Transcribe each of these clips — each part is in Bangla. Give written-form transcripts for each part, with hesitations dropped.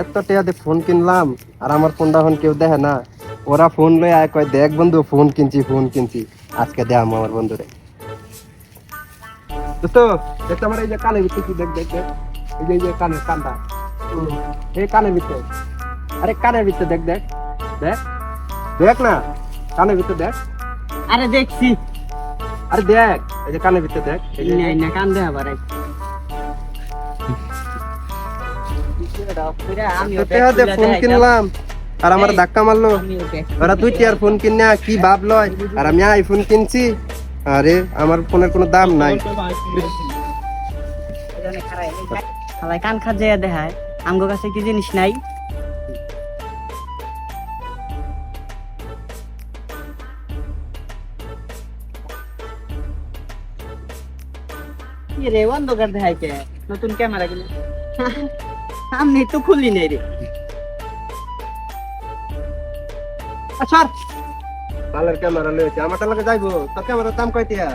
এত টাকা ফোন কিনলাম আর আমার ফোনটা এখন কেউ দেখে না। ওরা ফোন লয়ে আয় কয় দেখ বন্ধু ফোন কিনছি আজকে দে আমার বন্ধুরে। দোস্ত দেখতে আমার এই যে কানের ভিতরে কি দেখ দেখ দেখ এই যে কানের কানটা এই কানের ভিতরে, আরে কানের ভিতরে দেখ দেখ দেখ দেখ না কানের ভিতরে দেখ, আরে দেখছি আরে দেখ এই যে কানের ভিতরে দেখ এই যে নাই না কান দে আবার ফোন কিনলাম আর আমার ধাক্কা মারলো। ওরা তুই আর ফোন কিনে কি ভাবলো আর আমি আইফোন কিনছি। আরে আমার ফোনের কোনো দাম নাই। কান খা যায় দেখায় আমগো কাছে কি জিনিস নাই। কি রে অন্ধকার দেখায় কে নতুন ক্যামেরা কিনে আমি তো খুলি নেই রে। আচ্ছা বালের ক্যামেরা লয়েছে আমারটা লাগে যাইবো তোর ক্যামেরার দাম কয়টিয়া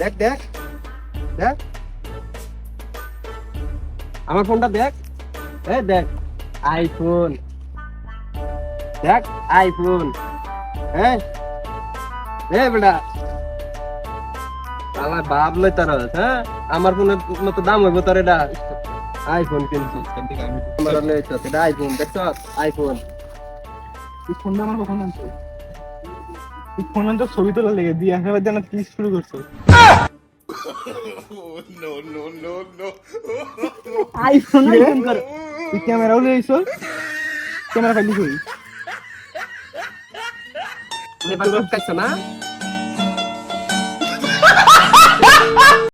দেখ দেখ দেখ আমার ফোনটা দেখ এই দেখ আইফোন দেখ আইফোন হ্যাঁ বেটা আলা বাপ লই তার হ্যাঁ আমার ফোনের মতো দাম হইব তোর এটা আইফোন কিনছি ক্যামেরা লয়েছে এটা আইফোন দেখছ আইফোন এই ফোনটা আমার কখন আনছো? এই ফোন আনতে ছবি তোলা লেগে দিয়ে একেবারে যেন কি শুরু করছো। আইফোন আইফোন কর তুই ক্যামেরাও লিয়ে আইছো, ক্যামেরা খাইলি কই? এবার না